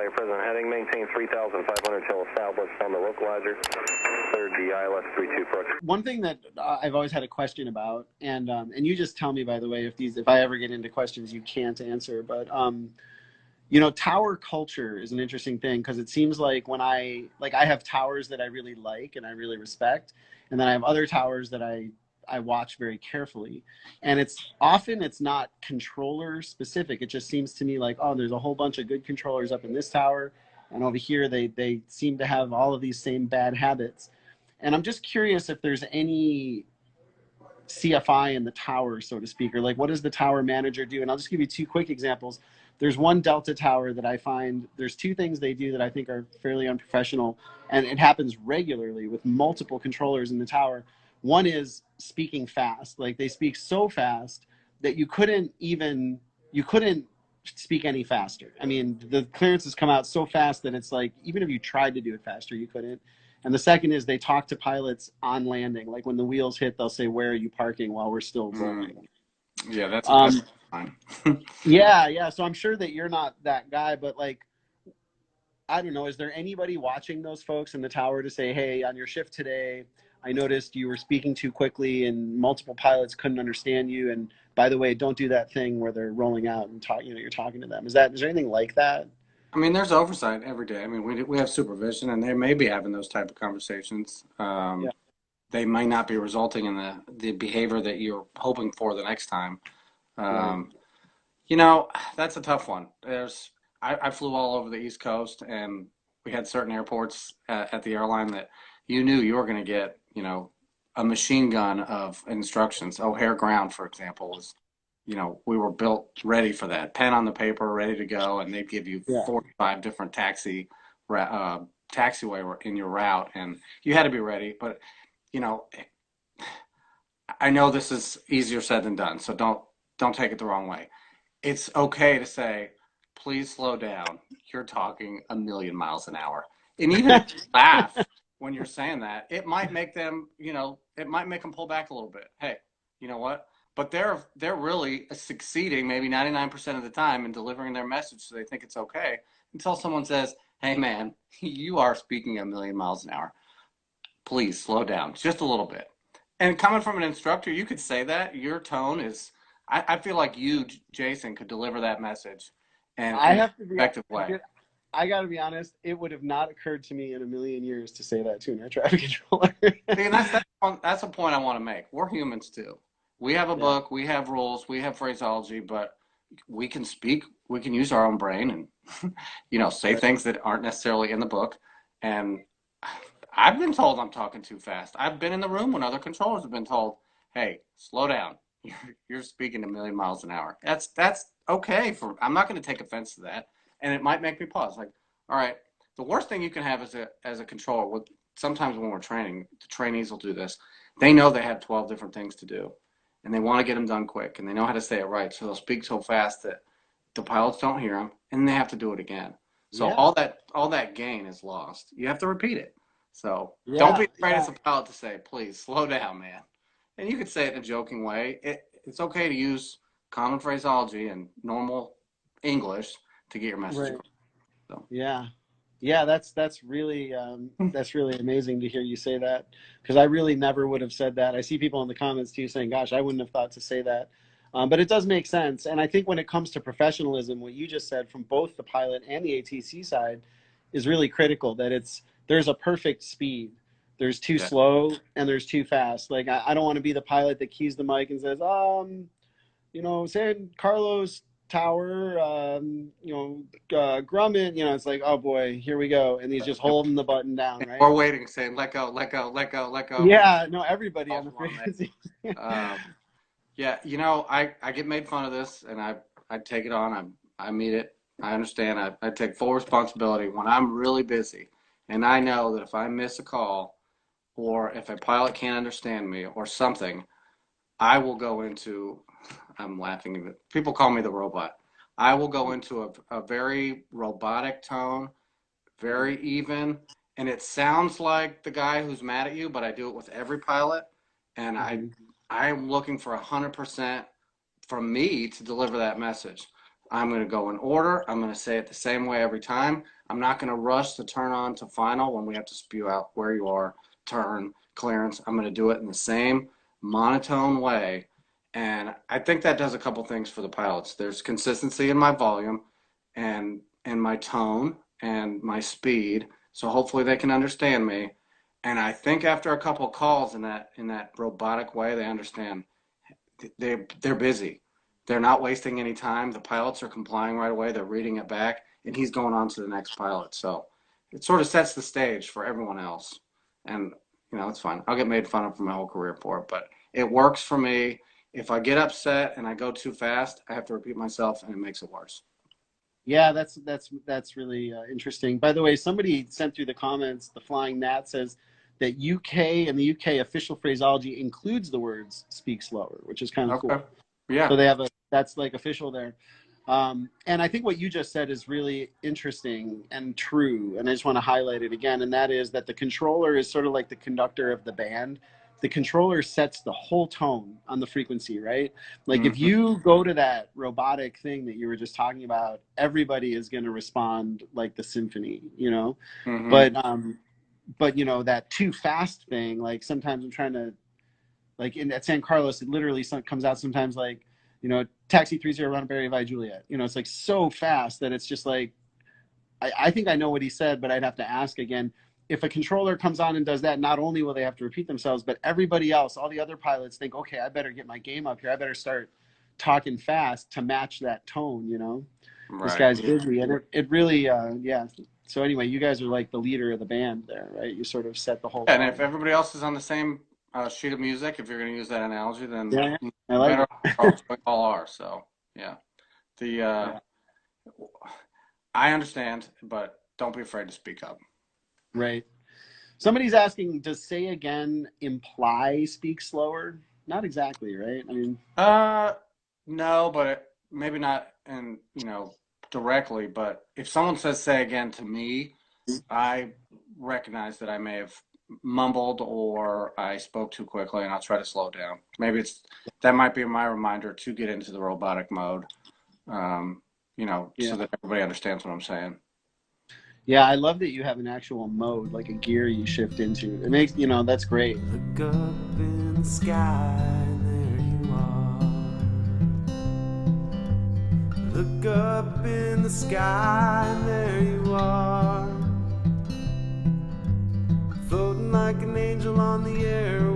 your present heading. Maintain 3,500 till established on the localizer. Cleared the ILS 32 approach. One thing that I've always had a question about, and you just tell me, by the way, if I ever get into questions you can't answer, but you know, tower culture is an interesting thing, because it seems like when I have towers that I really like and I really respect, and then I have other towers that I watch very carefully, and it's not controller specific. It just seems to me like, oh, there's a whole bunch of good controllers up in this tower, and over here they seem to have all of these same bad habits. And I'm just curious if there's any CFI in the tower, so to speak, or like, what does the tower manager do? And I'll just give you two quick examples. There's one Delta tower that I find, there's two things they do that I think are fairly unprofessional, and it happens regularly with multiple controllers in the tower. One is speaking fast. Like, they speak so fast that you couldn't speak any faster. I mean, the clearances come out so fast that it's like, even if you tried to do it faster, you couldn't. And the second is they talk to pilots on landing. Like, when the wheels hit, they'll say, "Where are you parking?" while we're still rolling. Yeah, that's fine. Yeah. So I'm sure that you're not that guy, but like, I don't know, is there anybody watching those folks in the tower to say, "Hey, on your shift today, I noticed you were speaking too quickly and multiple pilots couldn't understand you. And by the way, don't do that thing where they're rolling out and you're talking to them." Is there anything like that? I mean, there's oversight every day. I mean, we have supervision, and they may be having those type of conversations. Yeah. They might not be resulting in the behavior that you're hoping for the next time. Right. You know, that's a tough one. I flew all over the East Coast, and we had certain airports at the airline that you knew you were going to get, you know, a machine gun of instructions. O'Hare Ground, for example, was, you know, we were built ready for that. Pen on the paper, ready to go, and they'd give you 45 different taxiway in your route, and you had to be ready. But, you know, I know this is easier said than done, so don't take it the wrong way. It's okay to say, "Please slow down. You're talking a million miles an hour." And even if you laugh when you're saying that, it might make them, you know, it might make them pull back a little bit. Hey, you know what? But they're really succeeding maybe 99% of the time in delivering their message, so they think it's okay, until someone says, "Hey man, you are speaking a million miles an hour. Please slow down just a little bit." And coming from an instructor, you could say that. Your tone is, I feel like you, Jason, could deliver that message in an effective way. I got to be honest, it would have not occurred to me in a million years to say that to an air traffic controller. See, and that's a point I want to make. We're humans too. We have a book, we have rules, we have phraseology, but we can speak, we can use our own brain and, you know, say things that aren't necessarily in the book. And I've been told I'm talking too fast. I've been in the room when other controllers have been told, "Hey, slow down. You're speaking a million miles an hour." That's okay. I'm not going to take offense to that. And it might make me pause. Like, all right, the worst thing you can have as a controller, sometimes when we're training, the trainees will do this. They know they have 12 different things to do, and they want to get them done quick, and they know how to say it right. So they'll speak so fast that the pilots don't hear them, and they have to do it again. So all that gain is lost. You have to repeat it. So don't be afraid as a pilot to say, "Please slow down, man." And you could say it in a joking way. It's okay to use common phraseology and normal English to get your message across. So. Yeah, that's really amazing to hear you say that, because I really never would have said that. I see people in the comments too saying, "Gosh, I wouldn't have thought to say that," but it does make sense. And I think when it comes to professionalism, what you just said from both the pilot and the ATC side is really critical. That there's a perfect speed. There's too slow and there's too fast. Like, I don't want to be the pilot that keys the mic and says, you know, San Carlos Tower, Grumman, you know, it's like, oh boy, here we go. And he's just holding the button down, right? Or waiting, saying, "Let go, let go, let go, let go." Yeah, no, everybody on the frequency. Yeah, you know, I get made fun of this, and I take it on. I meet it. I understand. I take full responsibility when I'm really busy. And I know that if I miss a call, or if a pilot can't understand me or something, I will go into, I'm laughing, people call me the robot. I will go into a very robotic tone, very even, and it sounds like the guy who's mad at you, but I do it with every pilot, and I'm looking for 100% from me to deliver that message. I'm going to go in order. I'm going to say it the same way every time. I'm not going to rush to turn on to final when we have to spew out where you are, turn, clearance. I'm going to do it in the same monotone way. And I think that does a couple things for the pilots. There's consistency in my volume and in my tone and my speed. So hopefully they can understand me. And I think after a couple calls in that robotic way, they understand they're busy. They're not wasting any time. The pilots are complying right away. They're reading it back, and he's going on to the next pilot. So it sort of sets the stage for everyone else. And, it's fine. I'll get made fun of for my whole career for it, but it works for me. If I get upset and I go too fast, I have to repeat myself, and it makes it worse. Yeah, that's really interesting. By the way, somebody sent through the comments, the Flying Gnat says that UK and the UK official phraseology includes the words "speak slower," which is kind of Okay. cool. Yeah. So they have that's like official there. And I think what you just said is really interesting and true. And I just want to highlight it again. And that is that the controller is sort of like the conductor of the band. The controller sets the whole tone on the frequency, right? Like if you go to that robotic thing that you were just talking about, everybody is going to respond like the symphony, But that too fast thing, like sometimes I'm trying to, like at San Carlos, it literally comes out sometimes like, taxi 30 Ronald Berry Vi Juliet. It's like so fast that it's just like, I think I know what he said, but I'd have to ask again. If a controller comes on and does that, not only will they have to repeat themselves, but everybody else, all the other pilots think, okay, I better get my game up here. I better start talking fast to match that tone, Right. This guy's busy. And it really, yeah. So anyway, you guys are like the leader of the band there, right? You sort of set the whole And tone. if everybody else is on the same sheet of music, if you're going to use that analogy, then Yeah, I like better it. we all are. So, yeah. I understand, but don't be afraid to speak up. Right. Somebody's asking, does say again imply speak slower? Not exactly, right? I mean, no, but maybe not directly, but if someone says say again to me, I recognize that I may have mumbled or I spoke too quickly, and I'll try to slow down. Maybe that might be my reminder to get into the robotic mode, so that everybody understands what I'm saying. Yeah, I love that you have an actual mode, like a gear you shift into. It makes, that's great. Look up in the sky, there you are. Look up in the sky, there you are. Floating like an angel on the air.